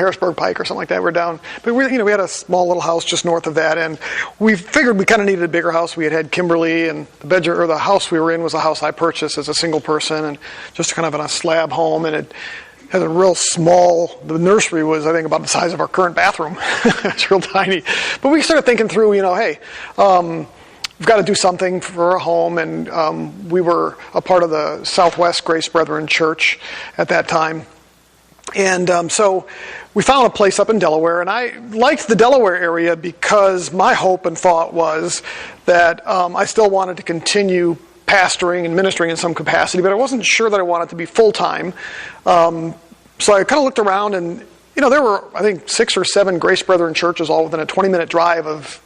Harrisburg Pike or something like that. We're down, but we had a small little house just north of that, and we figured we kind of needed a bigger house. We had Kimberly, and the house we were in was a house I purchased as a single person, and just kind of in a slab home, and it had a real small. The nursery was, I think, about the size of our current bathroom. It's real tiny. But we started thinking through, hey. We've got to do something for a home, and we were a part of the Southwest Grace Brethren Church at that time. And so we found a place up in Delaware, and I liked the Delaware area because my hope and thought was that I still wanted to continue pastoring and ministering in some capacity, but I wasn't sure that I wanted to be full-time. So I kind of looked around, and there were, I think, 6 or 7 Grace Brethren churches all within a 20-minute drive of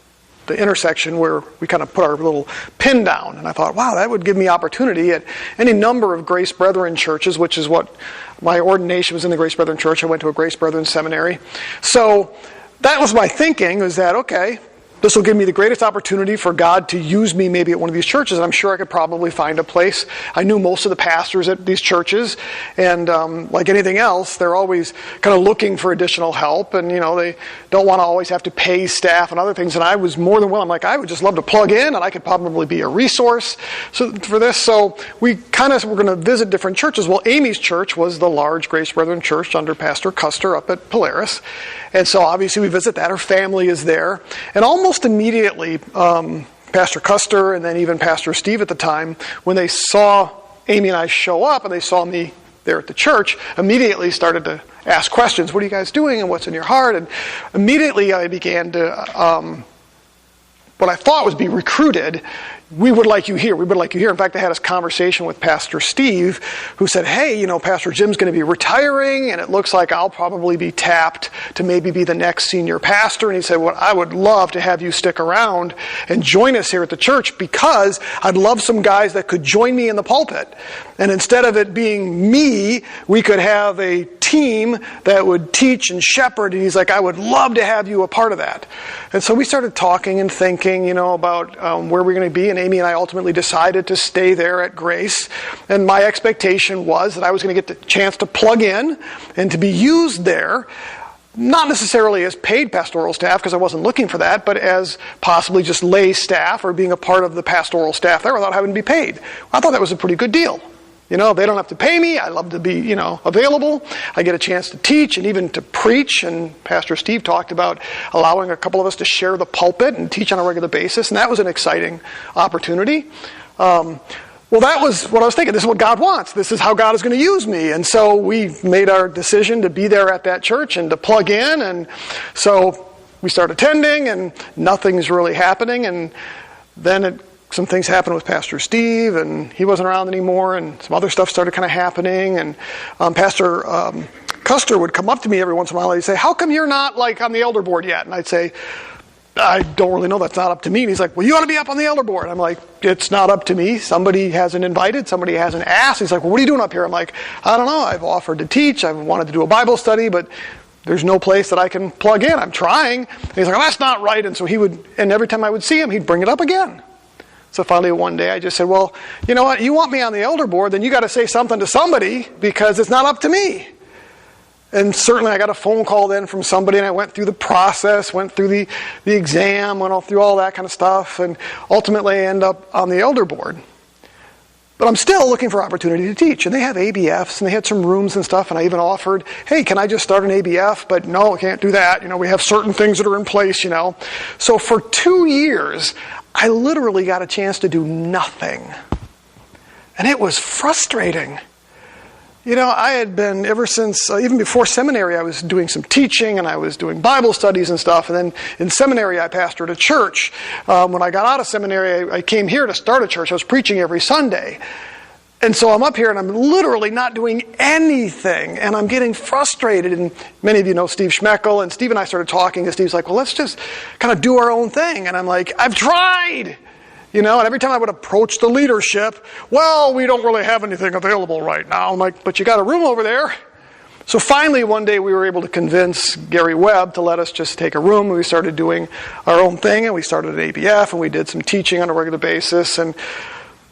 the intersection where we kind of put our little pin down. And I thought, wow, that would give me opportunity at any number of Grace Brethren churches, which is what my ordination was in the Grace Brethren church. I went to a Grace Brethren seminary. So that was my thinking, was that, okay, this will give me the greatest opportunity for God to use me maybe at one of these churches. I'm sure I could probably find a place. I knew most of the pastors at these churches, and like anything else, they're always kind of looking for additional help, and they don't want to always have to pay staff and other things. And I was more than willing. I'm like, I would just love to plug in, and I could probably be a resource for this. So we kind of were going to visit different churches. Well, Amy's church was the large Grace Brethren church under Pastor Custer up at Polaris. And so obviously we visit that. Her family is there. And almost immediately, Pastor Custer and then even Pastor Steve at the time, when they saw Amy and I show up and they saw me there at the church, immediately started to ask questions. What are you guys doing and what's in your heart? And immediately I began to, what I thought was be recruited. We would like you here. We would like you here. In fact, I had this conversation with Pastor Steve, who said, hey, Pastor Jim's going to be retiring, and it looks like I'll probably be tapped to maybe be the next senior pastor. And he said, well, I would love to have you stick around and join us here at the church, because I'd love some guys that could join me in the pulpit. And instead of it being me, we could have a team that would teach and shepherd. And he's like, I would love to have you a part of that. And so we started talking and thinking, about where we're going to be. And Amy and I ultimately decided to stay there at Grace. And my expectation was that I was going to get the chance to plug in and to be used there, not necessarily as paid pastoral staff, because I wasn't looking for that, but as possibly just lay staff or being a part of the pastoral staff there without having to be paid. I thought that was a pretty good deal. They don't have to pay me. I love to be, available. I get a chance to teach and even to preach. And Pastor Steve talked about allowing a couple of us to share the pulpit and teach on a regular basis. And that was an exciting opportunity. Well, that was what I was thinking. This is what God wants. This is how God is going to use me. And so we made our decision to be there at that church and to plug in. And so we started attending, and nothing's really happening. And then some things happened with Pastor Steve, and he wasn't around anymore, and some other stuff started kind of happening. And Pastor Custer would come up to me every once in a while and he'd say, how come you're not on the elder board yet? And I'd say, I don't really know. That's not up to me. And he's like, well, you ought to be up on the elder board. I'm like, it's not up to me. Somebody hasn't invited. Somebody hasn't asked. He's like, well, what are you doing up here? I'm like, I don't know. I've offered to teach. I've wanted to do a Bible study, but there's no place that I can plug in. I'm trying. And he's like, well, that's not right. And so and every time I would see him, he'd bring it up again. So finally one day I just said, well, you know what? You want me on the elder board, then you got to say something to somebody, because it's not up to me. And certainly I got a phone call then from somebody, and I went through the process, went through the exam, went all through all that kind of stuff, and ultimately I end up on the elder board. But I'm still looking for opportunity to teach. And they have ABFs, and they had some rooms and stuff, and I even offered, hey, can I just start an ABF? But no, I can't do that. We have certain things that are in place, So for 2 years, I literally got a chance to do nothing. And it was frustrating. I had been, ever since, even before seminary, I was doing some teaching, and I was doing Bible studies and stuff. And then in seminary, I pastored a church. When I got out of seminary, I came here to start a church. I was preaching every Sunday. And so I'm up here, and I'm literally not doing anything. And I'm getting frustrated. And many of you know Steve Schmeckel, and Steve and I started talking, and Steve's like, well, let's just kind of do our own thing. And I'm like, I've tried. And every time I would approach the leadership, well, we don't really have anything available right now. I'm like, but you got a room over there. So finally, one day we were able to convince Gary Webb to let us just take a room. And we started doing our own thing, and we started at ABF, and we did some teaching on a regular basis. And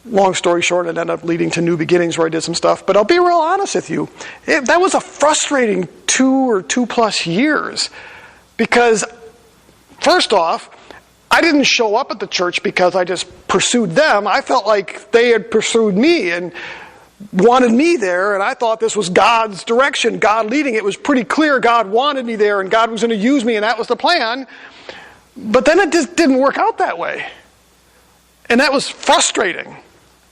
long story short, it ended up leading to New Beginnings where I did some stuff. But I'll be real honest with you. That was a frustrating 2 or 2+ years. Because, first off, I didn't show up at the church because I just pursued them. I felt like they had pursued me and wanted me there, and I thought this was God's direction, God leading. It was pretty clear God wanted me there and God was going to use me, and that was the plan. But then it just didn't work out that way. And that was frustrating.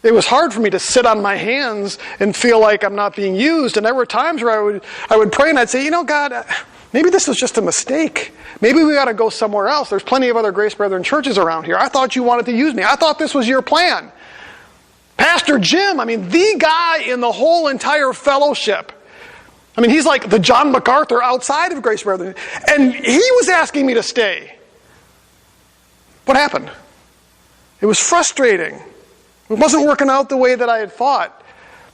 It was hard for me to sit on my hands and feel like I'm not being used. And there were times where I would pray and I'd say, God, maybe this was just a mistake. Maybe we got to go somewhere else. There's plenty of other Grace Brethren churches around here. I thought you wanted to use me. I thought this was your plan. Pastor Jim, the guy in the whole entire fellowship. He's like the John MacArthur outside of Grace Brethren. And he was asking me to stay. What happened? It was frustrating. It wasn't working out the way that I had thought.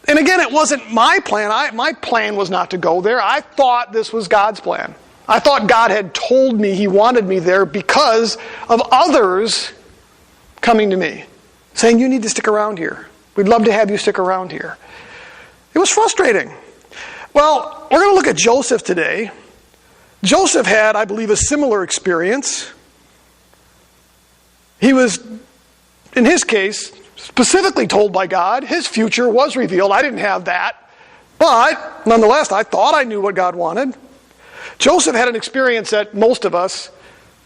And again, it wasn't my plan. My plan was not to go there. I thought this was God's plan. I thought God had told me He wanted me there because of others coming to me, saying, you need to stick around here. We'd love to have you stick around here. It was frustrating. Well, we're going to look at Joseph today. Joseph had, I believe, a similar experience. He was, in his case, specifically told by God. His future was revealed. I didn't have that. But, nonetheless, I thought I knew what God wanted. Joseph had an experience that most of us,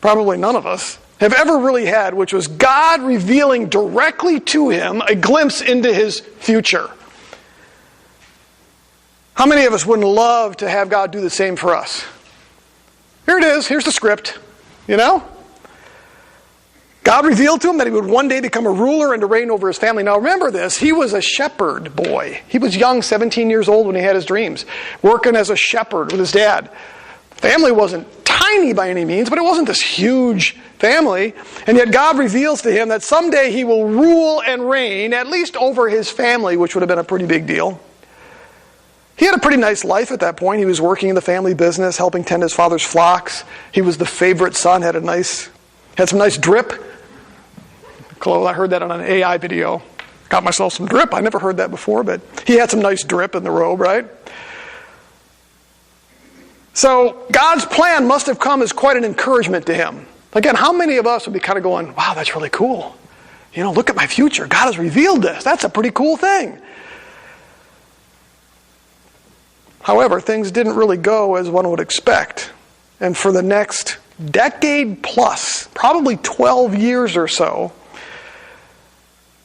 probably none of us, have ever really had, which was God revealing directly to him a glimpse into his future. How many of us wouldn't love to have God do the same for us? Here it is. Here's the script. God revealed to him that he would one day become a ruler and to reign over his family. Now remember this, he was a shepherd boy. He was young, 17 years old when he had his dreams, working as a shepherd with his dad. Family wasn't tiny by any means, but it wasn't this huge family. And yet God reveals to him that someday he will rule and reign, at least over his family, which would have been a pretty big deal. He had a pretty nice life at that point. He was working in the family business, helping tend his father's flocks. He was the favorite son, had some nice drip. Chloe, I heard that on an AI video. Got myself some drip. I never heard that before, but he had some nice drip in the robe, right? So God's plan must have come as quite an encouragement to him. Again, how many of us would be kind of going, wow, that's really cool. Look at my future. God has revealed this. That's a pretty cool thing. However, things didn't really go as one would expect. And for the next decade plus, probably 12 years or so,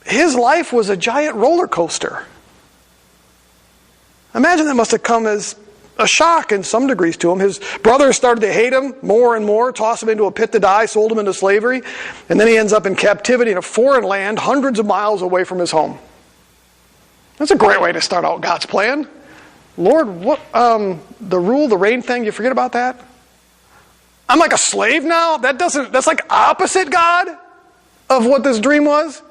his life was a giant roller coaster. Imagine that must have come as a shock in some degrees to him. His brothers started to hate him more and more, toss him into a pit to die, sold him into slavery, and then he ends up in captivity in a foreign land, hundreds of miles away from his home. That's a great way to start out God's plan. Lord, what the rule, the reign thing, you forget about that? I'm like a slave now? That's like opposite God of what this dream was.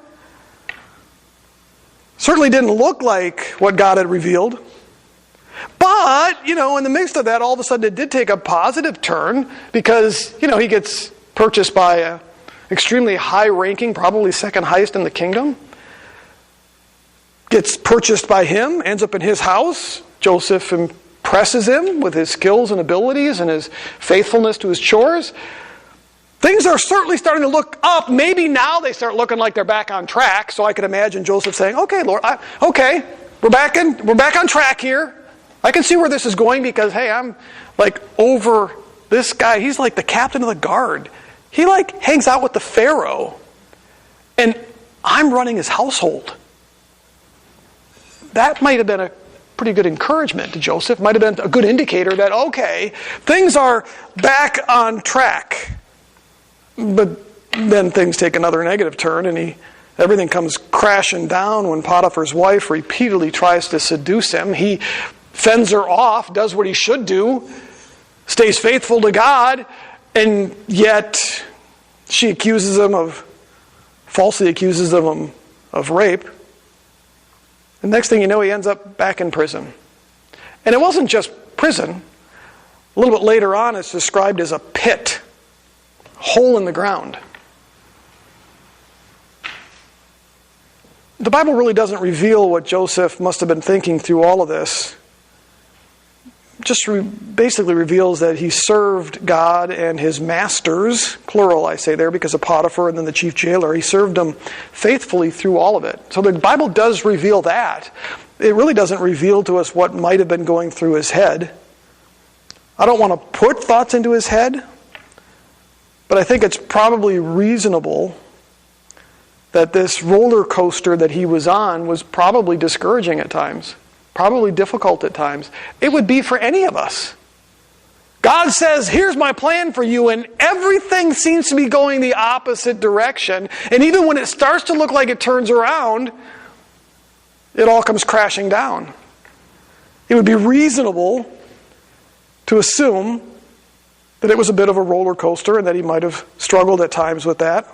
Certainly didn't look like what God had revealed. But, in the midst of that, all of a sudden it did take a positive turn because, he gets purchased by an extremely high-ranking, probably second highest in the kingdom. Gets purchased by him, ends up in his house. Joseph impresses him with his skills and abilities and his faithfulness to his chores. Things are certainly starting to look up. Maybe now they start looking like they're back on track. So I could imagine Joseph saying, okay, Lord, we're back on track here. I can see where this is going because, hey, I'm like over this guy. He's like the captain of the guard. He like hangs out with the Pharaoh. And I'm running his household. That might have been a pretty good encouragement to Joseph. Might have been a good indicator that, okay, things are back on track. But then things take another negative turn and everything comes crashing down when Potiphar's wife repeatedly tries to seduce him. He fends her off, does what he should do, stays faithful to God, and yet she falsely accuses him of rape. The next thing you know, he ends up back in prison. And it wasn't just prison. A little bit later on, it's described as a pit. Hole in the ground. the Bible really doesn't reveal what Joseph must have been thinking through all of this. Just basically reveals that he served God and his masters, plural I say there because of Potiphar and then the chief jailer. He served them faithfully through all of it. So the Bible does reveal that. It really doesn't reveal to us what might have been going through his head. I don't want to put thoughts into his head, but I think it's probably reasonable that this roller coaster that he was on was probably discouraging at times. Probably difficult at times. It would be for any of us. God says, here's my plan for you, and everything seems to be going the opposite direction. And even when it starts to look like it turns around, it all comes crashing down. It would be reasonable to assume that it was a bit of a roller coaster and that he might have struggled at times with that.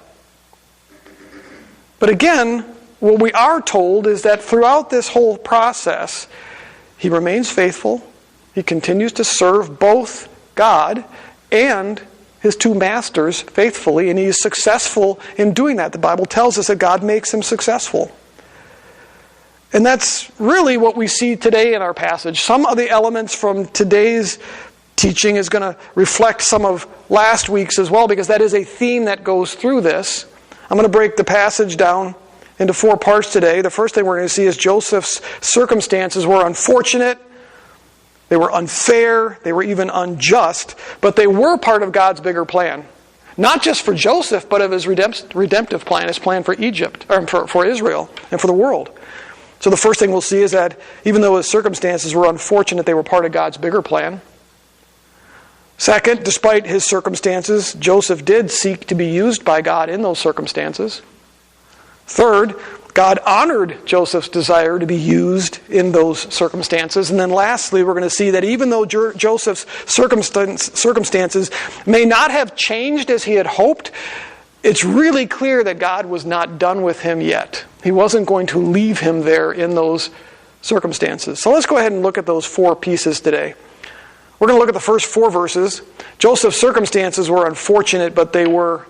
But again, what we are told is that throughout this whole process, he remains faithful. He continues to serve both God and his two masters faithfully, and he is successful in doing that. The Bible tells us that God makes him successful. And that's really what we see today in our passage. Some of the elements from today's teaching is going to reflect some of last week's as well, because that is a theme that goes through this. I'm going to break the passage down into 4 parts today. The first thing we're going to see is Joseph's circumstances were unfortunate, they were unfair, they were even unjust, but they were part of God's bigger plan. Not just for Joseph, but of his redemptive plan, his plan for Egypt, or for Israel, and for the world. So the first thing we'll see is that even though his circumstances were unfortunate, they were part of God's bigger plan. Second, despite his circumstances, Joseph did seek to be used by God in those circumstances. Third, God honored Joseph's desire to be used in those circumstances. And then lastly, we're going to see that even though Joseph's circumstances may not have changed as he had hoped, it's really clear that God was not done with him yet. He wasn't going to leave him there in those circumstances. So let's go ahead and look at those 4 pieces today. We're going to look at the first 4 verses. Joseph's circumstances were unfortunate, but they were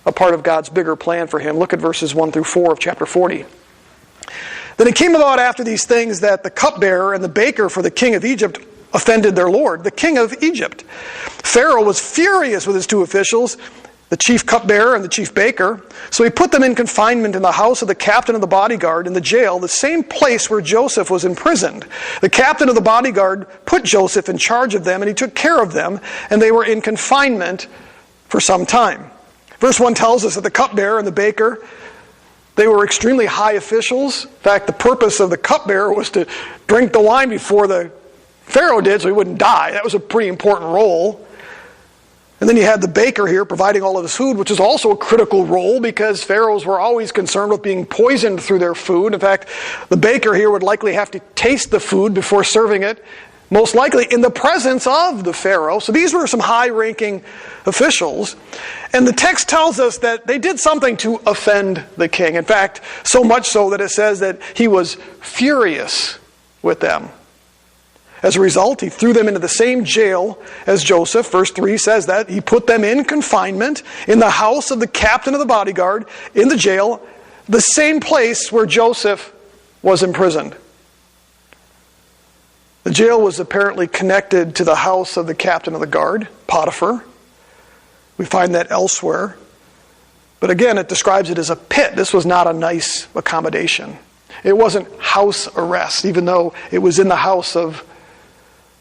a part of God's bigger plan for him. Look at verses 1 through 4 of chapter 40. Then it came about after these things that the cupbearer and the baker for the king of Egypt offended their lord, the king of Egypt. Pharaoh was furious with his 2 officials, the chief cupbearer and the chief baker. So he put them in confinement in the house of the captain of the bodyguard in the jail, the same place where Joseph was imprisoned. The captain of the bodyguard put Joseph in charge of them, and he took care of them, and they were in confinement for some time. Verse 1 tells us that the cupbearer and the baker, they were extremely high officials. In fact, the purpose of the cupbearer was to drink the wine before the Pharaoh did so he wouldn't die. That was a pretty important role. And then you had the baker here providing all of his food, which is also a critical role because pharaohs were always concerned with being poisoned through their food. In fact, the baker here would likely have to taste the food before serving it, most likely in the presence of the pharaoh. So these were some high-ranking officials. And the text tells us that they did something to offend the king. In fact, so much so that it says that he was furious with them. As a result, he threw them into the same jail as Joseph. Verse 3 says that. He put them in confinement in the house of the captain of the bodyguard, in the jail, the same place where Joseph was imprisoned. The jail was apparently connected to the house of the captain of the guard, Potiphar. We find that elsewhere. But again, it describes it as a pit. This was not a nice accommodation. It wasn't house arrest, even though it was in the house of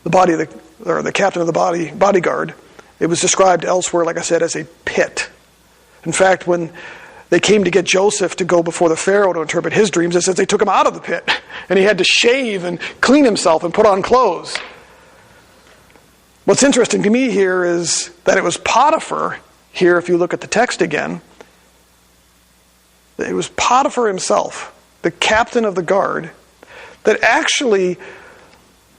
the captain of the bodyguard. It was described elsewhere, like I said, as a pit. In fact, when they came to get Joseph to go before the Pharaoh to interpret his dreams, it says they took him out of the pit. And he had to shave and clean himself and put on clothes. What's interesting to me here is that it was Potiphar, here if you look at the text again, it was Potiphar himself, the captain of the guard, that actually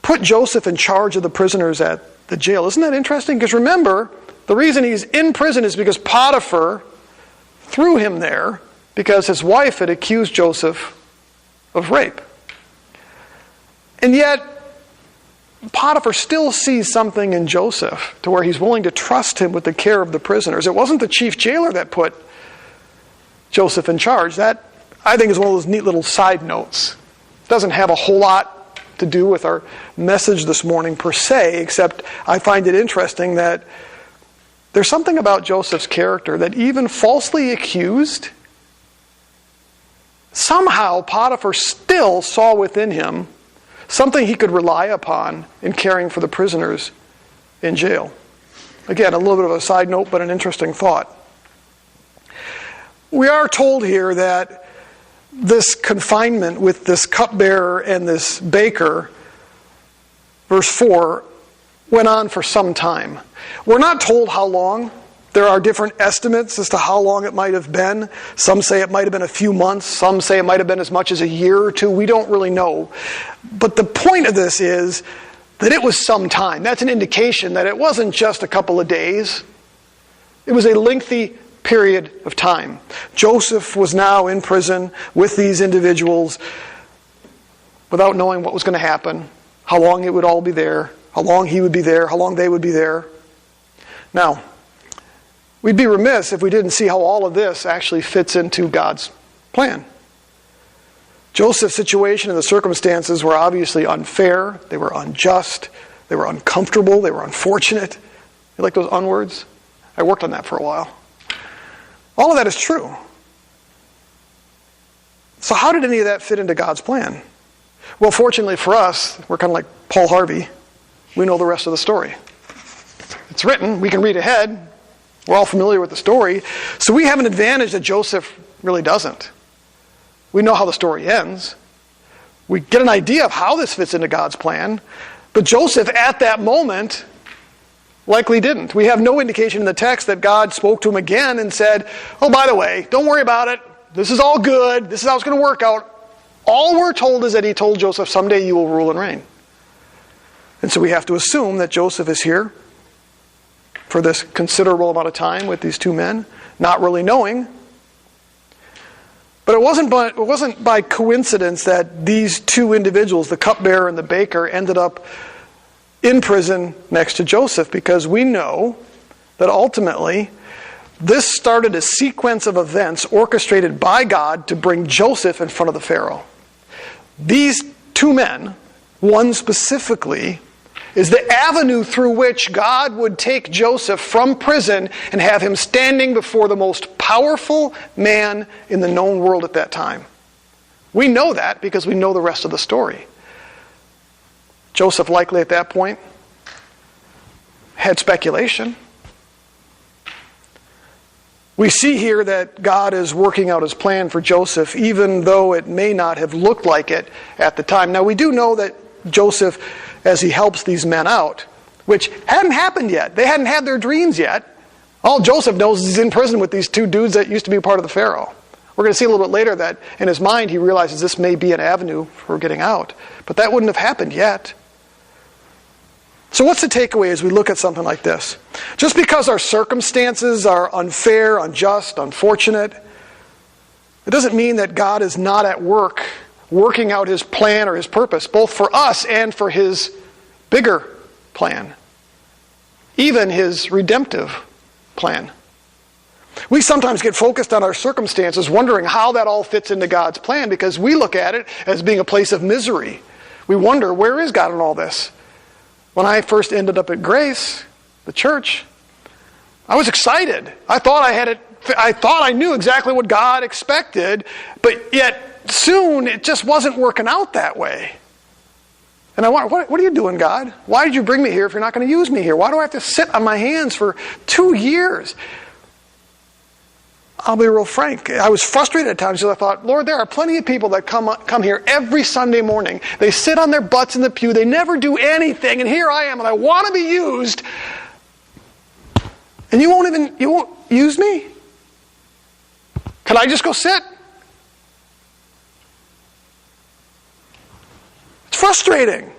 put Joseph in charge of the prisoners at the jail. Isn't that interesting? Because remember, the reason he's in prison is because Potiphar threw him there because his wife had accused Joseph of rape. And yet, Potiphar still sees something in Joseph to where he's willing to trust him with the care of the prisoners. It wasn't the chief jailer that put Joseph in charge. That I think is one of those neat little side notes. It doesn't have a whole lot to do with our message this morning per se, except I find it interesting that there's something about Joseph's character that even falsely accused, somehow Potiphar still saw within him something he could rely upon in caring for the prisoners in jail. Again, a little bit of a side note, but an interesting thought. We are told here that this confinement with this cupbearer and this baker, verse 4, went on for some time. We're not told how long. There are different estimates as to how long it might have been. Some say it might have been a few months. Some say it might have been as much as a year or two. We don't really know. But the point of this is that it was some time. That's an indication that it wasn't just a couple of days. It was a lengthy period of time. Joseph was now in prison with these individuals without knowing what was going to happen, how long it would all be there, how long he would be there, how long they would be there. Now, we'd be remiss if we didn't see how all of this actually fits into God's plan. Joseph's situation and the circumstances were obviously unfair, they were unjust, they were uncomfortable, they were unfortunate. You like those unwords? I worked on that for a while. All of that is true. So how did any of that fit into God's plan? Well, fortunately for us, we're kind of like Paul Harvey. We know the rest of the story. It's written, we can read ahead. We're all familiar with the story. So we have an advantage that Joseph really doesn't. We know how the story ends. We get an idea of how this fits into God's plan. But Joseph, at that moment, likely didn't. We have no indication in the text that God spoke to him again and said, oh, by the way, don't worry about it. This is all good. This is how it's going to work out. All we're told is that he told Joseph, someday you will rule and reign. And so we have to assume that Joseph is here for this considerable amount of time with these two men, not really knowing. But it wasn't by coincidence that these two individuals, the cupbearer and the baker, ended up in prison next to Joseph, because we know that ultimately this started a sequence of events orchestrated by God to bring Joseph in front of the Pharaoh. These two men, one specifically, is the avenue through which God would take Joseph from prison and have him standing before the most powerful man in the known world at that time. We know that because we know the rest of the story. Joseph likely at that point had speculation. We see here that God is working out his plan for Joseph, even though it may not have looked like it at the time. Now we do know that Joseph, as he helps these men out, which hadn't happened yet. They hadn't had their dreams yet. All Joseph knows is he's in prison with these two dudes that used to be part of the Pharaoh. We're going to see a little bit later that in his mind he realizes this may be an avenue for getting out. But that wouldn't have happened yet. So what's the takeaway as we look at something like this? Just because our circumstances are unfair, unjust, unfortunate, it doesn't mean that God is not at work working out his plan or his purpose, both for us and for his bigger plan, even his redemptive plan. We sometimes get focused on our circumstances, wondering how that all fits into God's plan, because we look at it as being a place of misery. We wonder, where is God in all this? When I first ended up at Grace, the church, I was excited. I thought I knew exactly what God expected, but yet soon it just wasn't working out that way. And I wonder, what are you doing, God? Why did you bring me here if you're not going to use me here? Why do I have to sit on my hands for 2 years? I'll be real frank. I was frustrated at times because I thought, Lord, there are plenty of people that come here every Sunday morning. They sit on their butts in the pew. They never do anything. And here I am, and I want to be used. And you won't use me? Can I just go sit? It's frustrating.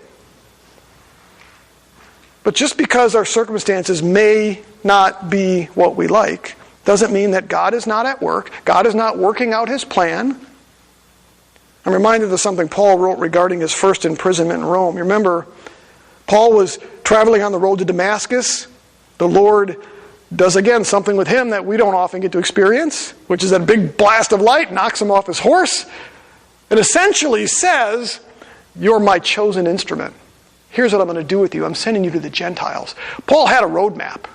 But just because our circumstances may not be what we like, doesn't mean that God is not at work. God is not working out his plan. I'm reminded of something Paul wrote regarding his first imprisonment in Rome. You remember, Paul was traveling on the road to Damascus. The Lord does again something with him that we don't often get to experience, which is that a big blast of light knocks him off his horse. It essentially says, you're my chosen instrument. Here's what I'm going to do with you. I'm sending you to the Gentiles. Paul had a roadmap.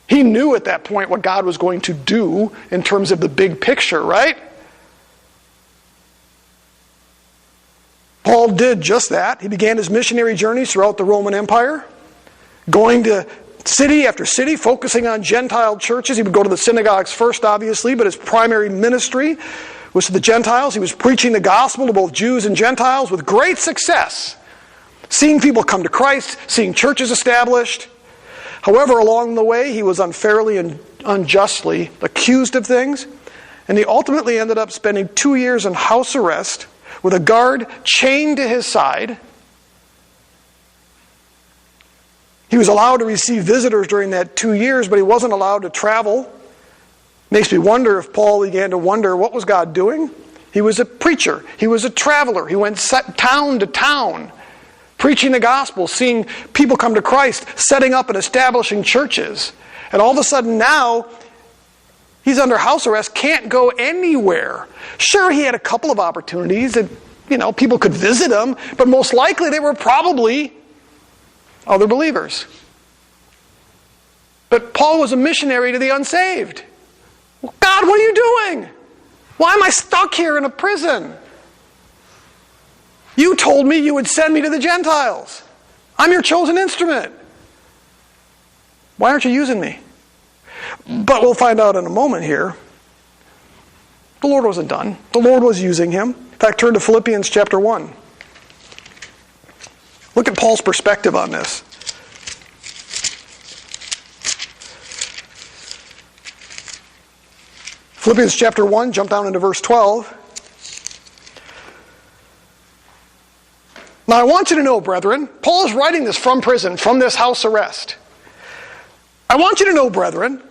He knew at that point what God was going to do in terms of the big picture, right? Paul did just that. He began his missionary journeys throughout the Roman Empire, going to city after city, focusing on Gentile churches. He would go to the synagogues first, obviously, but his primary ministry was to the Gentiles. He was preaching the gospel to both Jews and Gentiles with great success, seeing people come to Christ, seeing churches established. However, along the way, he was unfairly and unjustly accused of things, and he ultimately ended up spending 2 years in house arrest with a guard chained to his side. He was allowed to receive visitors during that 2 years, but he wasn't allowed to travel. Makes me wonder if Paul began to wonder, what was God doing? He was a preacher. He was a traveler. He went town to town, preaching the gospel, seeing people come to Christ, setting up and establishing churches. And all of a sudden now, he's under house arrest, can't go anywhere. Sure, he had a couple of opportunities that, people could visit him, but most likely they were probably other believers. But Paul was a missionary to the unsaved. Well, God, what are you doing? Why am I stuck here in a prison? You told me you would send me to the Gentiles. I'm your chosen instrument. Why aren't you using me? But we'll find out in a moment here. The Lord wasn't done. The Lord was using him. In fact, turn to Philippians chapter 1. Look at Paul's perspective on this. Philippians chapter 1, jump down into verse 12. Now I want you to know, brethren, Paul is writing this from prison, from this house arrest. I want you to know, brethren,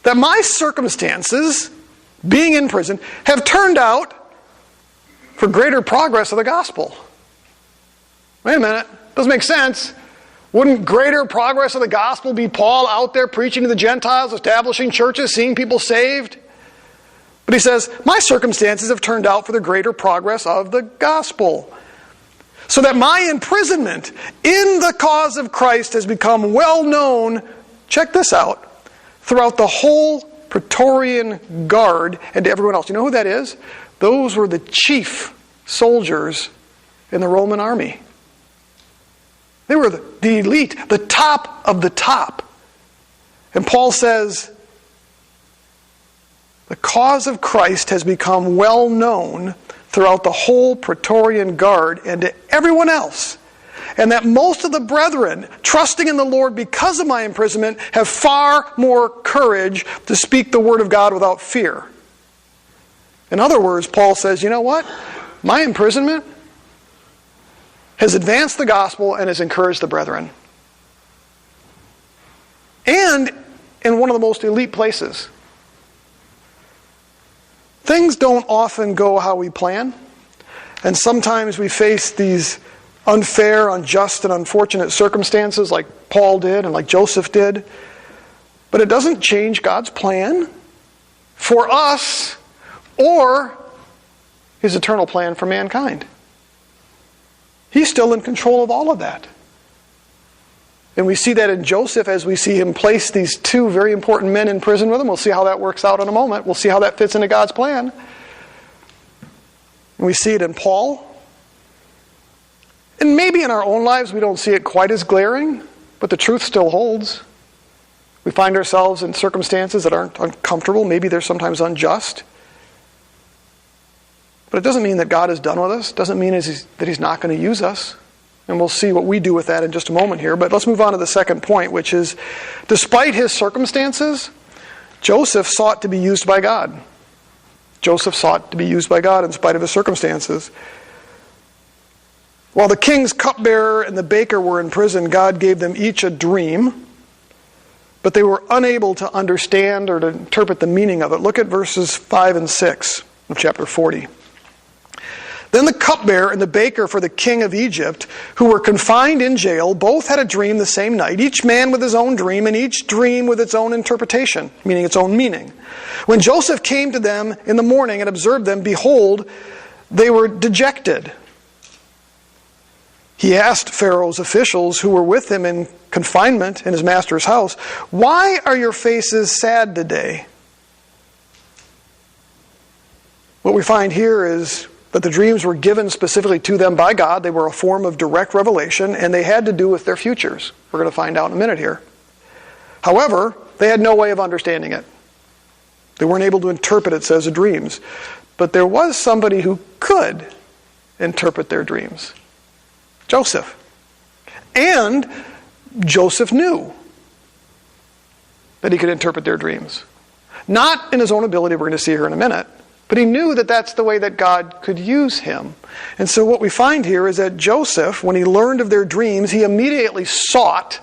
that my circumstances, being in prison, have turned out for greater progress of the gospel. Wait a minute. Doesn't make sense. Wouldn't greater progress of the gospel be Paul out there preaching to the Gentiles, establishing churches, seeing people saved? But he says, my circumstances have turned out for the greater progress of the gospel. So that my imprisonment in the cause of Christ has become well known, check this out, throughout the whole Praetorian Guard and to everyone else. You know who that is? Those were the chief soldiers in the Roman army. They were the elite, the top of the top. And Paul says, the cause of Christ has become well known throughout the whole Praetorian Guard and to everyone else. And that most of the brethren, trusting in the Lord because of my imprisonment, have far more courage to speak the word of God without fear. In other words, Paul says, you know what? My imprisonment has advanced the gospel and has encouraged the brethren. And in one of the most elite places. Things don't often go how we plan. And sometimes we face these unfair, unjust, and unfortunate circumstances like Paul did and like Joseph did. But it doesn't change God's plan for us or his eternal plan for mankind. He's still in control of all of that. And we see that in Joseph as we see him place these two very important men in prison with him. We'll see how that works out in a moment. We'll see how that fits into God's plan. And we see it in Paul. And maybe in our own lives we don't see it quite as glaring, but the truth still holds. We find ourselves in circumstances that aren't uncomfortable. Maybe they're sometimes unjust. But it doesn't mean that God is done with us. It doesn't mean that he's not going to use us. And we'll see what we do with that in just a moment here. But let's move on to the second point, which is, despite his circumstances, Joseph sought to be used by God. Joseph sought to be used by God in spite of his circumstances. While the king's cupbearer and the baker were in prison, God gave them each a dream, but they were unable to understand or to interpret the meaning of it. Look at verses 5 and 6 of chapter 40. Then the cupbearer and the baker for the king of Egypt, who were confined in jail, both had a dream the same night, each man with his own dream, and each dream with its own interpretation, meaning its own meaning. When Joseph came to them in the morning and observed them, behold, they were dejected. He asked Pharaoh's officials who were with him in confinement in his master's house, "Why are your faces sad today?" What we find here is that the dreams were given specifically to them by God. They were a form of direct revelation, and they had to do with their futures. We're going to find out in a minute here. However, they had no way of understanding it. They weren't able to interpret it, says, the dreams. But there was somebody who could interpret their dreams. Joseph. And Joseph knew that he could interpret their dreams. Not in his own ability, we're going to see here in a minute, but he knew that that's the way that God could use him. And so what we find here is that Joseph, when he learned of their dreams, he immediately sought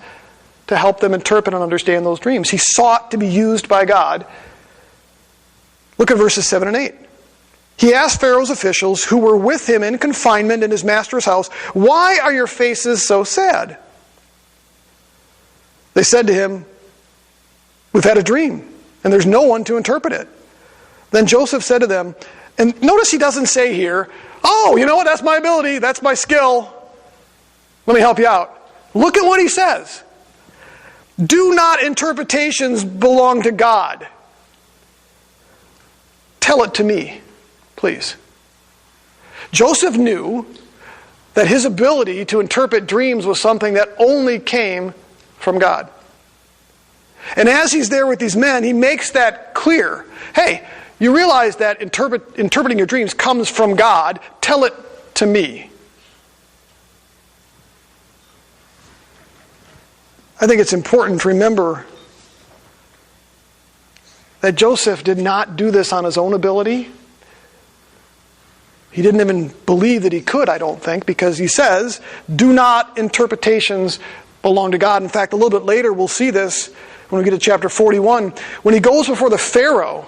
to help them interpret and understand those dreams. He sought to be used by God. Look at verses 7 and 8. He asked Pharaoh's officials who were with him in confinement in his master's house, "Why are your faces so sad?" They said to him, "We've had a dream, and there's no one to interpret it." Then Joseph said to them, and notice he doesn't say here, "Oh, you know what, that's my ability, that's my skill. Let me help you out." Look at what he says. "Do not interpretations belong to God? Tell it to me, please." Joseph knew that his ability to interpret dreams was something that only came from God. And as he's there with these men, he makes that clear. Hey, you realize that interpreting your dreams comes from God. Tell it to me. I think it's important to remember that Joseph did not do this on his own ability. He didn't even believe that he could, I don't think, because he says, "Do not interpretations belong to God." In fact, a little bit later we'll see this when we get to chapter 41. When he goes before the Pharaoh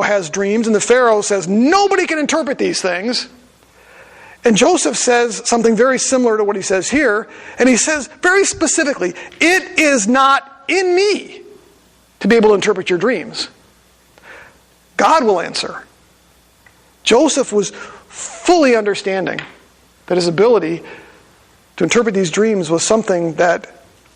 has dreams, and the Pharaoh says, "Nobody can interpret these things." And Joseph says something very similar to what he says here, and he says very specifically, "It is not in me to be able to interpret your dreams. God will answer." Joseph was fully understanding that his ability to interpret these dreams was something that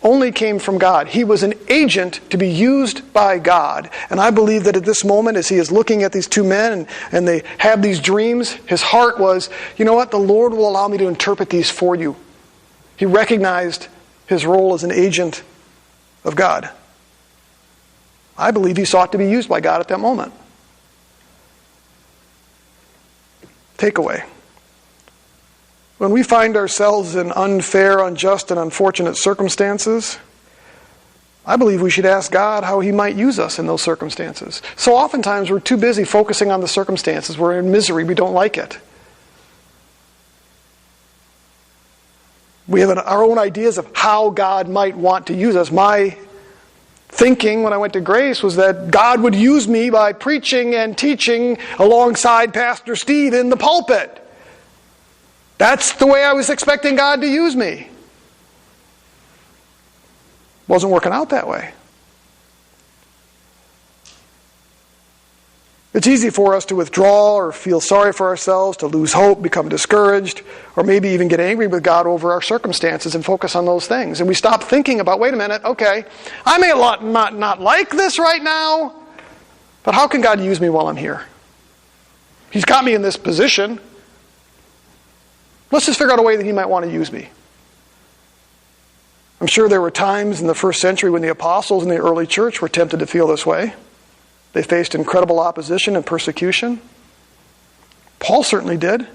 only came from God. He was an agent to be used by God. And I believe that at this moment, as he is looking at these two men and they have these dreams, his heart was, you know what, the Lord will allow me to interpret these for you. He recognized his role as an agent of God. I believe he sought to be used by God at that moment. Takeaway. When we find ourselves in unfair, unjust, and unfortunate circumstances, I believe we should ask God how he might use us in those circumstances. So oftentimes we're too busy focusing on the circumstances. We're in misery. We don't like it. We have our own ideas of how God might want to use us. My thinking when I went to Grace was that God would use me by preaching and teaching alongside Pastor Steve in the pulpit. That's the way I was expecting God to use me. Wasn't working out that way. It's easy for us to withdraw or feel sorry for ourselves, to lose hope, become discouraged, or maybe even get angry with God over our circumstances and focus on those things. And we stop thinking about, wait a minute, okay, I may not like this right now, but how can God use me while I'm here? He's got me in this position. Let's just figure out a way that he might want to use me. I'm sure there were times in the first century when the apostles in the early church were tempted to feel this way. They faced incredible opposition and persecution. Paul certainly did.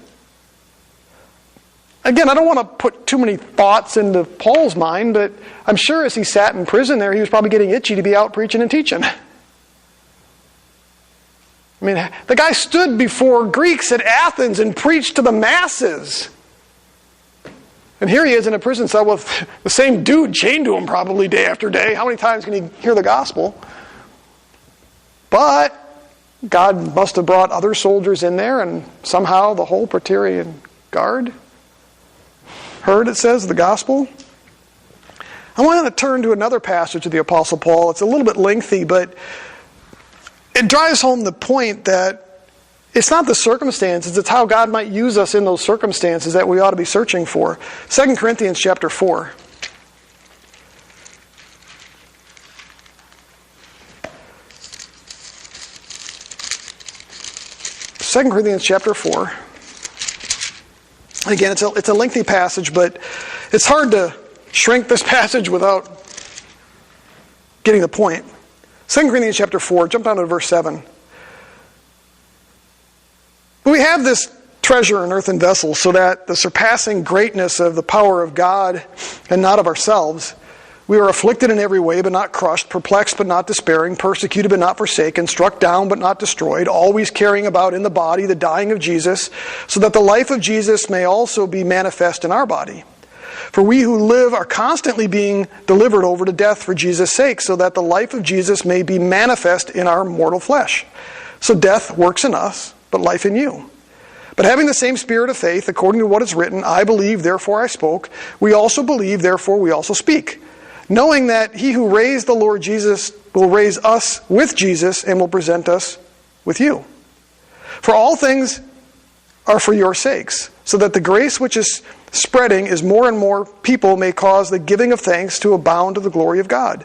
Again, I don't want to put too many thoughts into Paul's mind, but I'm sure as he sat in prison there, he was probably getting itchy to be out preaching and teaching. I mean, the guy stood before Greeks at Athens and preached to the masses. And here he is in a prison cell with the same dude chained to him probably day after day. How many times can he hear the gospel? But God must have brought other soldiers in there, and somehow the whole Praetorian Guard heard, it says, the gospel. I want to turn to another passage of the Apostle Paul. It's a little bit lengthy, but it drives home the point that it's not the circumstances, it's how God might use us in those circumstances that we ought to be searching for. 2 Corinthians chapter 4. 2 Corinthians chapter 4. Again, it's a lengthy passage, but it's hard to shrink this passage without getting the point. 2 Corinthians chapter 4, jump down to verse 7. But we have this treasure in earthen vessels, so that the surpassing greatness of the power of God and not of ourselves, we are afflicted in every way, but not crushed, perplexed, but not despairing, persecuted, but not forsaken, struck down, but not destroyed, always carrying about in the body the dying of Jesus, so that the life of Jesus may also be manifest in our body. For we who live are constantly being delivered over to death for Jesus' sake, so that the life of Jesus may be manifest in our mortal flesh. So death works in us, but life in you. But having the same spirit of faith, according to what is written, I believe, therefore I spoke, we also believe, therefore we also speak. Knowing that he who raised the Lord Jesus will raise us with Jesus and will present us with you. For all things are for your sakes, so that the grace which is spreading is more and more people may cause the giving of thanks to abound to the glory of God.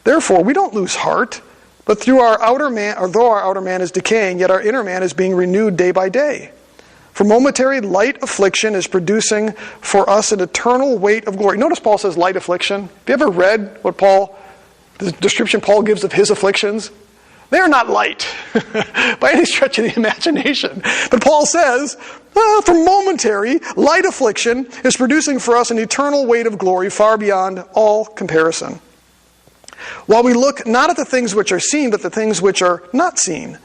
Therefore, we don't lose heart, but through our outer man, or though our outer man is decaying, yet our inner man is being renewed day by day. For momentary light affliction is producing for us an eternal weight of glory. Notice Paul says light affliction. Have you ever read the description Paul gives of his afflictions? They are not light by any stretch of the imagination. But Paul says, for momentary light affliction is producing for us an eternal weight of glory far beyond all comparison. While we look not at the things which are seen, but the things which are not seen.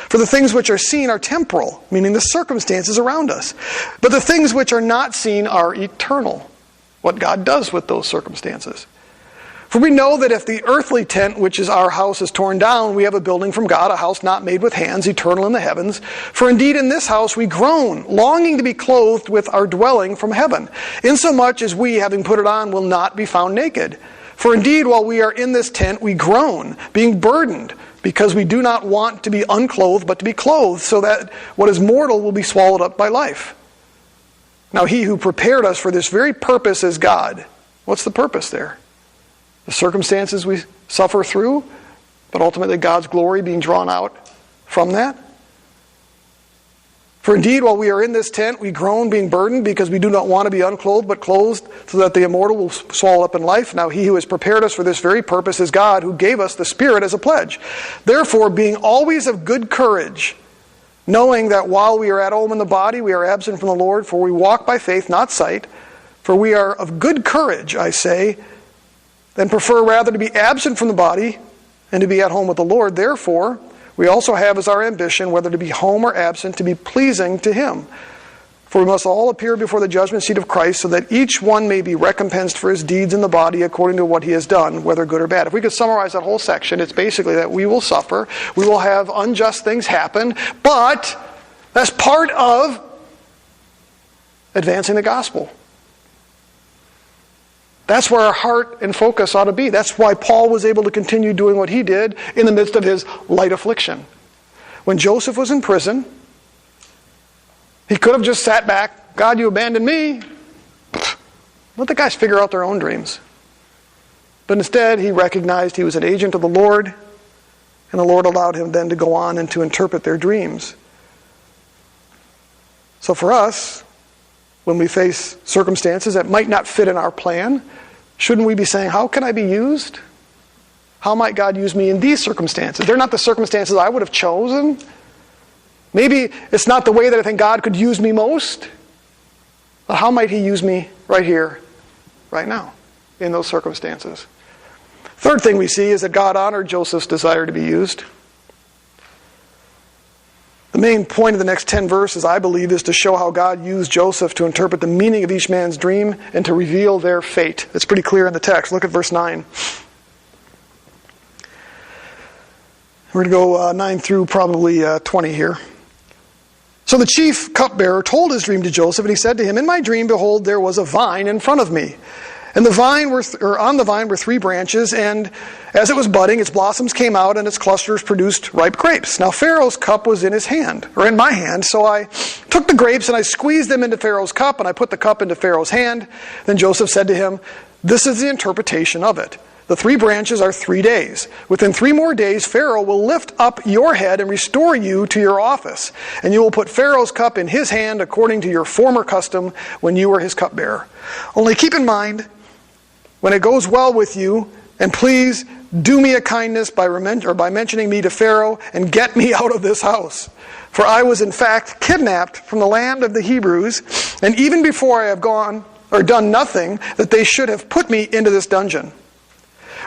For the things which are seen are temporal, meaning the circumstances around us. But the things which are not seen are eternal, what God does with those circumstances. For we know that if the earthly tent, which is our house, is torn down, we have a building from God, a house not made with hands, eternal in the heavens. For indeed in this house we groan, longing to be clothed with our dwelling from heaven, insomuch as we, having put it on, will not be found naked. For indeed, while we are in this tent, we groan, being burdened, because we do not want to be unclothed, but to be clothed, so that what is mortal will be swallowed up by life. Now he who prepared us for this very purpose is God. What's the purpose there? The circumstances we suffer through, but ultimately God's glory being drawn out from that. For indeed, while we are in this tent, we groan, being burdened, because we do not want to be unclothed, but clothed, so that the immortal will swallow up in life. Now he who has prepared us for this very purpose is God, who gave us the Spirit as a pledge. Therefore, being always of good courage, knowing that while we are at home in the body, we are absent from the Lord, for we walk by faith, not sight. For we are of good courage, I say, and prefer rather to be absent from the body and to be at home with the Lord. Therefore, we also have as our ambition, whether to be home or absent, to be pleasing to Him. For we must all appear before the judgment seat of Christ, so that each one may be recompensed for his deeds in the body according to what he has done, whether good or bad. If we could summarize that whole section, it's basically that we will suffer, we will have unjust things happen, but that's part of advancing the gospel. That's where our heart and focus ought to be. That's why Paul was able to continue doing what he did in the midst of his light affliction. When Joseph was in prison, he could have just sat back, God, you abandoned me. Let the guys figure out their own dreams. But instead, he recognized he was an agent of the Lord, and the Lord allowed him then to go on and to interpret their dreams. So for us, when we face circumstances that might not fit in our plan, shouldn't we be saying, how can I be used? How might God use me in these circumstances? They're not the circumstances I would have chosen. Maybe it's not the way that I think God could use me most. But how might He use me right here, right now, in those circumstances? Third thing we see is that God honored Joseph's desire to be used. The main point of the next 10 verses, I believe, is to show how God used Joseph to interpret the meaning of each man's dream and to reveal their fate. It's pretty clear in the text. Look at verse 9. We're going to go 9 through probably 20 here. So the chief cupbearer told his dream to Joseph, and he said to him, "In my dream, behold, there was a vine in front of me. And on the vine were 3 branches, and as it was budding, its blossoms came out, and its clusters produced ripe grapes. Now Pharaoh's cup was in his hand, or in my hand, so I took the grapes, and I squeezed them into Pharaoh's cup, and I put the cup into Pharaoh's hand. Then Joseph said to him, 'This is the interpretation of it. The 3 branches are 3 days. Within 3 more days, Pharaoh will lift up your head and restore you to your office. And you will put Pharaoh's cup in his hand according to your former custom when you were his cupbearer. Only keep in mind, when it goes well with you, and please do me a kindness by mentioning me to Pharaoh and get me out of this house. For I was in fact kidnapped from the land of the Hebrews, and even before I have gone or done nothing, that they should have put me into this dungeon.'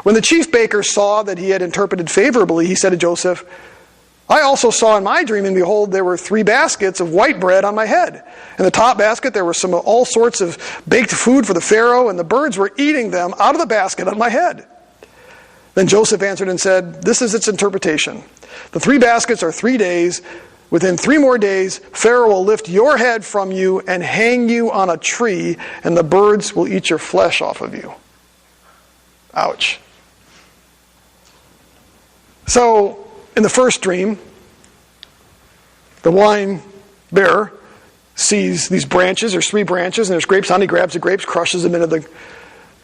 When the chief baker saw that he had interpreted favorably, he said to Joseph, 'I also saw in my dream, and behold, there were 3 baskets of white bread on my head. In the top basket there were all sorts of baked food for the Pharaoh, and the birds were eating them out of the basket on my head.' Then Joseph answered and said, 'This is its interpretation. The 3 baskets are 3 days. Within 3 more days, Pharaoh will lift your head from you and hang you on a tree, and the birds will eat your flesh off of you.'" Ouch. So, in the first dream, the wine bearer sees these branches. There's 3 branches, and there's grapes on. He grabs the grapes, crushes them into the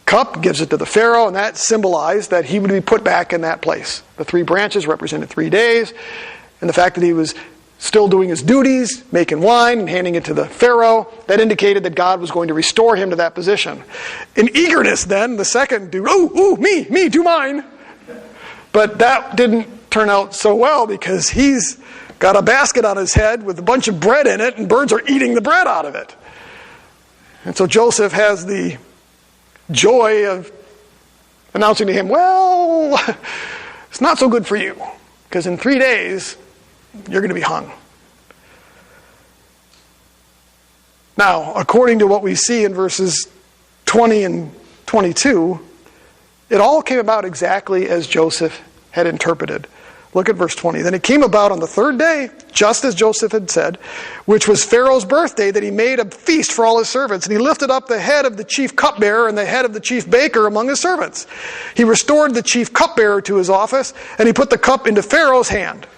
cup, gives it to the Pharaoh, and that symbolized that he would be put back in that place. The 3 branches represented 3 days, and the fact that he was still doing his duties, making wine and handing it to the Pharaoh, that indicated that God was going to restore him to that position. In eagerness then, the second dude, me, do mine. But that didn't turn out so well, because he's got a basket on his head with a bunch of bread in it, and birds are eating the bread out of it. And so Joseph has the joy of announcing to him, "Well, it's not so good for you, because in 3 days, you're going to be hung." Now, according to what we see in verses 20 and 22, it all came about exactly as Joseph had interpreted. Look at verse 20. "Then it came about on the 3rd day, just as Joseph had said, which was Pharaoh's birthday, that he made a feast for all his servants. And he lifted up the head of the chief cupbearer and the head of the chief baker among his servants. He restored the chief cupbearer to his office, and he put the cup into Pharaoh's hand.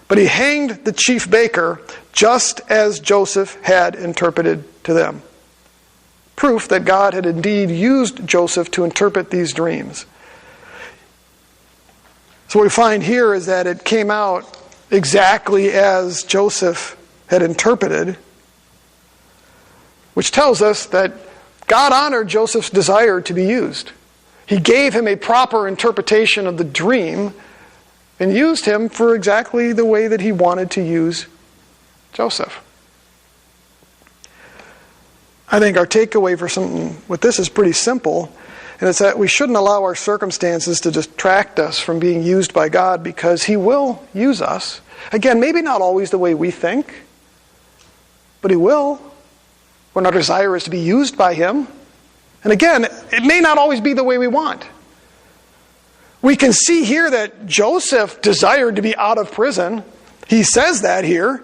But he hanged the chief baker just as Joseph had interpreted to them." Proof that God had indeed used Joseph to interpret these dreams. So what we find here is that it came out exactly as Joseph had interpreted, which tells us that God honored Joseph's desire to be used. He gave him a proper interpretation of the dream and used him for exactly the way that he wanted to use Joseph. I think our takeaway for something with this is pretty simple, and it's that we shouldn't allow our circumstances to distract us from being used by God, because He will use us. Again, maybe not always the way we think, but He will, when our desire is to be used by Him. And again, it may not always be the way we want. We can see here that Joseph desired to be out of prison. He says that here.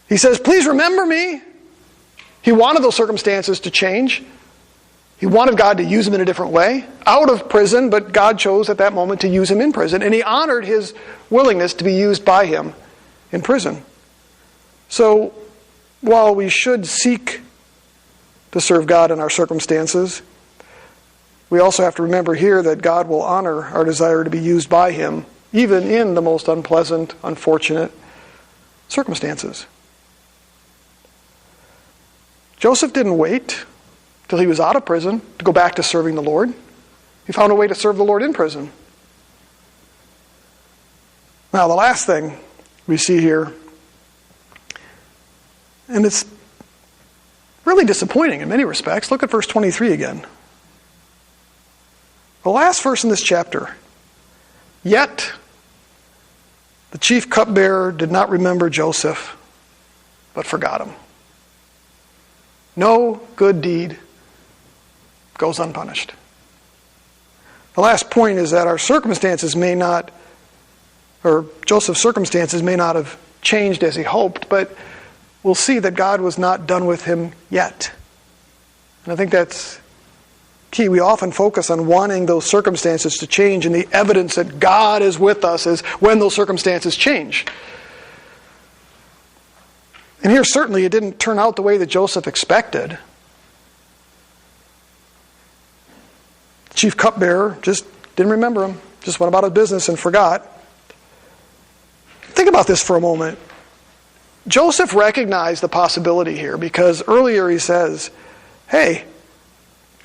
He says, "Please remember me." He wanted those circumstances to change. He wanted God to use him in a different way, out of prison, but God chose at that moment to use him in prison. And He honored his willingness to be used by Him in prison. So, while we should seek to serve God in our circumstances, we also have to remember here that God will honor our desire to be used by Him, even in the most unpleasant, unfortunate circumstances. Joseph didn't wait till he was out of prison to go back to serving the Lord. He found a way to serve the Lord in prison. Now, the last thing we see here, and it's really disappointing in many respects. Look at verse 23 again. The last verse in this chapter. "Yet the chief cupbearer did not remember Joseph, but forgot him." No good deed goes unpunished. The last point is that our circumstances may not or Joseph's circumstances may not have changed as he hoped, but we'll see that God was not done with him yet. And I think that's key. We often focus on wanting those circumstances to change, and the evidence that God is with us is when those circumstances change. And here certainly it didn't turn out the way that Joseph expected. The chief cupbearer just didn't remember him, just went about his business and forgot. Think about this for a moment. Joseph recognized the possibility here because earlier he says, hey,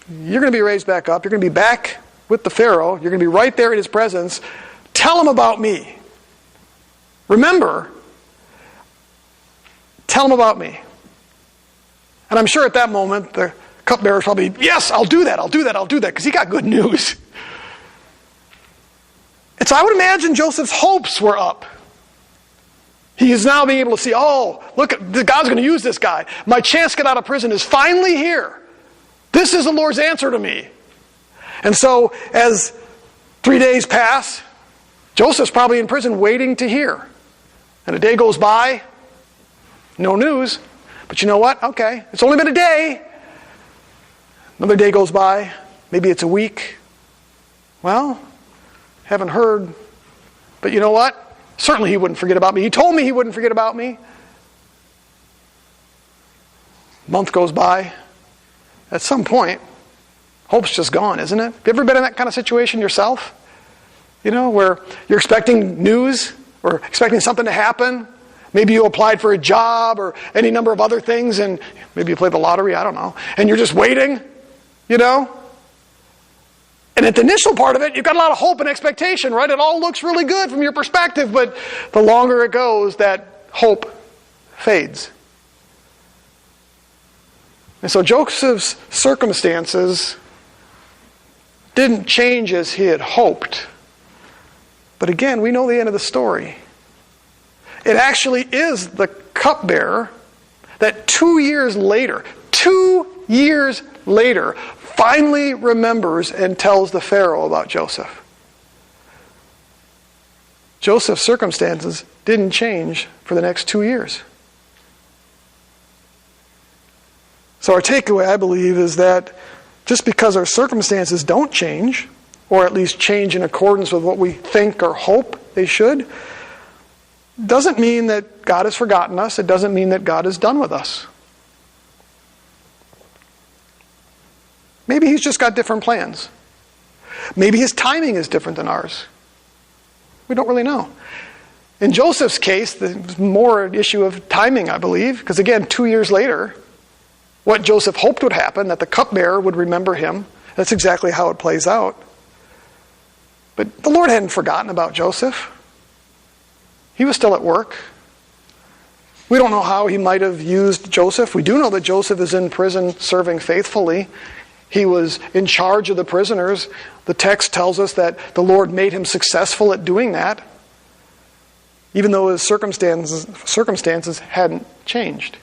you're going to be raised back up. You're going to be back with the Pharaoh. You're going to be right there in his presence. Tell him about me. Remember, tell him about me. And I'm sure at that moment the cupbearer is probably, yes, I'll do that, because he got good news. And so I would imagine Joseph's hopes were up. He is now being able to see, oh, look, God's going to use this guy. My chance to get out of prison is finally here. This is the Lord's answer to me. And so as 3 days pass, Joseph's probably in prison waiting to hear. And a day goes by, no news. But you know what? Okay, it's only been a day. Another day goes by. Maybe it's a week. Well, haven't heard. But you know what? Certainly he wouldn't forget about me. He told me he wouldn't forget about me. Month goes by. At some point, hope's just gone, isn't it? Have you ever been in that kind of situation yourself? You know, where you're expecting news or expecting something to happen. Maybe you applied for a job or any number of other things, and maybe you played the lottery, I don't know. And you're just waiting, you know? And at the initial part of it, you've got a lot of hope and expectation, right? It all looks really good from your perspective, but the longer it goes, that hope fades. And so Joseph's circumstances didn't change as he had hoped. But again, we know the end of the story. It actually is the cupbearer that 2 years later, finally remembers and tells the Pharaoh about Joseph. Joseph's circumstances didn't change for the next 2 years. So our takeaway, I believe, is that just because our circumstances don't change, or at least change in accordance with what we think or hope they should, doesn't mean that God has forgotten us. It doesn't mean that God is done with us. Maybe he's just got different plans. Maybe his timing is different than ours. We don't really know. In Joseph's case, it's more an issue of timing, I believe, because again, 2 years later, what Joseph hoped would happen, that the cupbearer would remember him, that's exactly how it plays out. But the Lord hadn't forgotten about Joseph. He was still at work. We don't know how he might have used Joseph. We do know that Joseph is in prison serving faithfully. He was in charge of the prisoners. The text tells us that the Lord made him successful at doing that, even though his circumstances hadn't changed.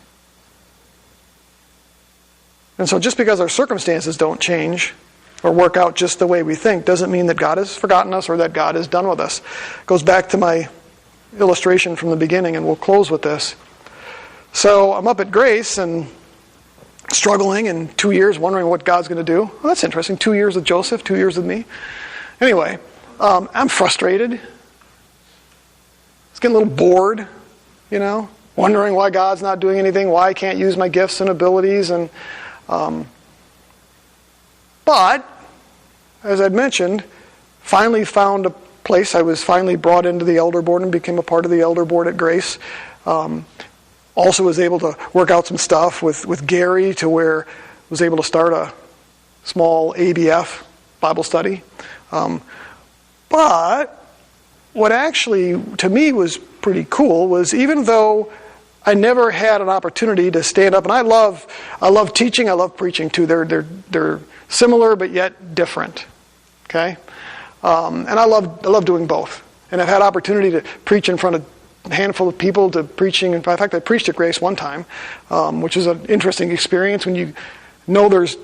And so just because our circumstances don't change or work out just the way we think doesn't mean that God has forgotten us or that God is done with us. It goes back to my illustration from the beginning, and we'll close with this. So I'm up at Grace and struggling in 2 years, wondering what God's going to do. Well, that's interesting. 2 years with Joseph, 2 years with me. Anyway, I'm frustrated. It's getting a little bored, you know, wondering why God's not doing anything, why I can't use my gifts and abilities. And but, as I'd mentioned, finally found a place. I was finally brought into the elder board and became a part of the elder board at Grace. Also was able to work out some stuff with Gary to where I was able to start a small ABF Bible study. But what actually, to me, was pretty cool was even though I never had an opportunity to stand up, and I love teaching, I love preaching too. They're similar but yet different. Okay? And I love doing both. And I've had opportunity to preach in front of a handful of people, to preaching. In fact, I preached at Grace one time, which is an interesting experience when you know there's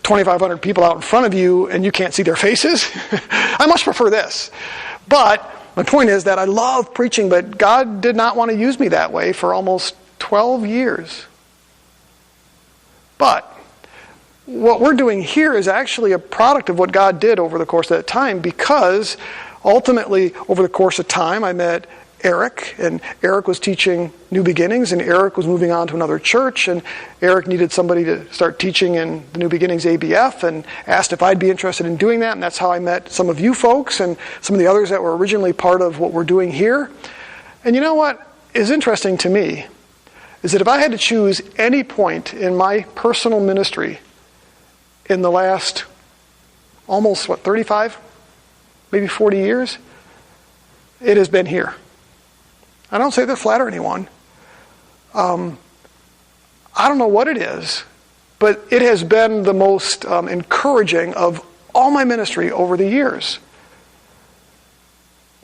2,500 people out in front of you and you can't see their faces. I much prefer this. But My point is that I love preaching, but God did not want to use me that way for almost 12 years. But what we're doing here is actually a product of what God did over the course of that time, because ultimately, over the course of time, I met Eric, and Eric was teaching New Beginnings, and Eric was moving on to another church, and Eric needed somebody to start teaching in the New Beginnings ABF, and asked if I'd be interested in doing that, and that's how I met some of you folks and some of the others that were originally part of what we're doing here. And you know what is interesting to me is that if I had to choose any point in my personal ministry in the last almost, 35, maybe 40 years, it has been here. I don't say that to flatter anyone. I don't know what it is, but it has been the most encouraging of all my ministry over the years.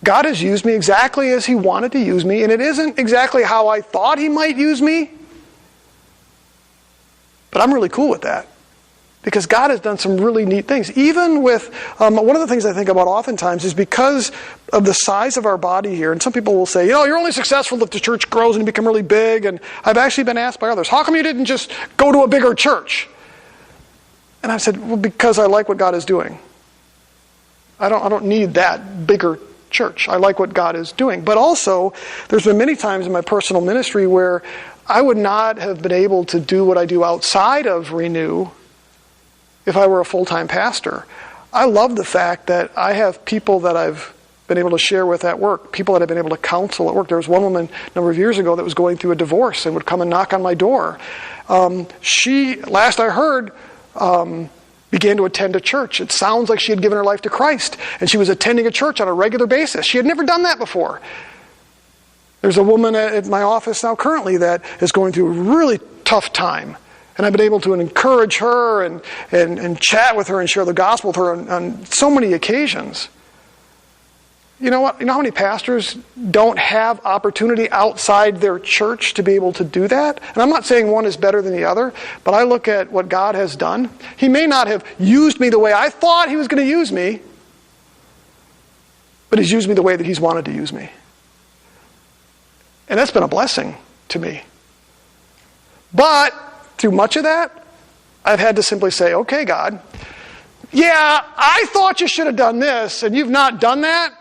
God has used me exactly as He wanted to use me, and it isn't exactly how I thought He might use me, but I'm really cool with that. Because God has done some really neat things. Even with, one of the things I think about oftentimes is because of the size of our body here, and some people will say, you're only successful if the church grows and you become really big, and I've actually been asked by others, how come you didn't just go to a bigger church? And I've said, well, because I like what God is doing. I don't need that bigger church. I like what God is doing. But also, there's been many times in my personal ministry where I would not have been able to do what I do outside of Renew if I were a full-time pastor. I love the fact that I have people that I've been able to share with at work, people that I've been able to counsel at work. There was one woman a number of years ago that was going through a divorce and would come and knock on my door. She, last I heard, began to attend a church. It sounds like she had given her life to Christ, and she was attending a church on a regular basis. She had never done that before. There's a woman at my office now currently that is going through a really tough time. And I've been able to encourage her and chat with her and share the gospel with her on so many occasions. You know what? You know how many pastors don't have opportunity outside their church to be able to do that? And I'm not saying one is better than the other, but I look at what God has done. He may not have used me the way I thought He was going to use me, but He's used me the way that He's wanted to use me. And that's been a blessing to me. But through much of that, I've had to simply say, okay, God, yeah, I thought you should have done this, and you've not done that.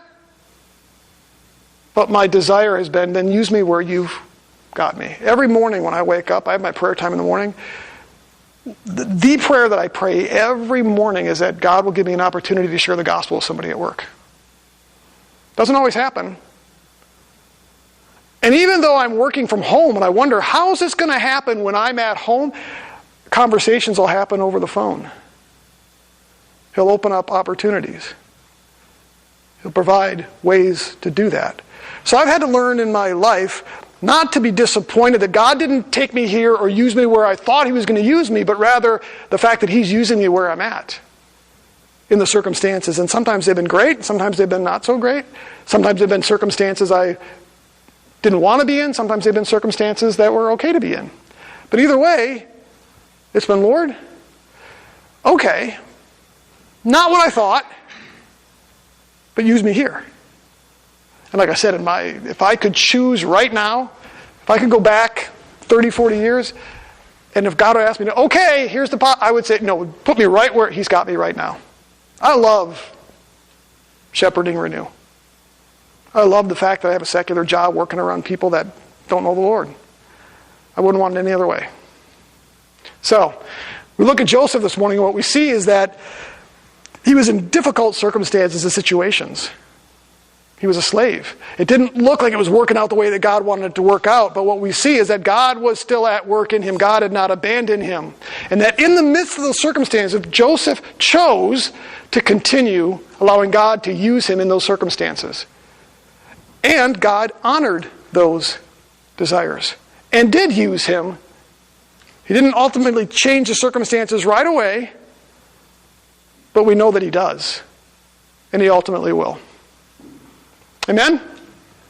But my desire has been, then use me where you've got me. Every morning when I wake up, I have my prayer time in the morning. The prayer that I pray every morning is that God will give me an opportunity to share the gospel with somebody at work. Doesn't always happen. And even though I'm working from home and I wonder, how is this going to happen when I'm at home? Conversations will happen over the phone. He'll open up opportunities. He'll provide ways to do that. So I've had to learn in my life not to be disappointed that God didn't take me here or use me where I thought He was going to use me, but rather the fact that He's using me where I'm at in the circumstances. And sometimes they've been great, sometimes they've been not so great. Sometimes they've been circumstances I didn't want to be in. Sometimes they've been circumstances that were okay to be in. But either way, it's been, Lord, okay, not what I thought, but use me here. And like I said, if I could choose right now, if I could go back 30, 40 years, and if God would ask me, okay, here's the pot, I would say, no, put me right where He's got me right now. I love shepherding Renew. I love the fact that I have a secular job working around people that don't know the Lord. I wouldn't want it any other way. So, we look at Joseph this morning, and what we see is that he was in difficult circumstances and situations. He was a slave. It didn't look like it was working out the way that God wanted it to work out, but what we see is that God was still at work in him. God had not abandoned him. And that in the midst of those circumstances, Joseph chose to continue allowing God to use him in those circumstances. And God honored those desires and did use him. He didn't ultimately change the circumstances right away, but we know that He does. And He ultimately will. Amen?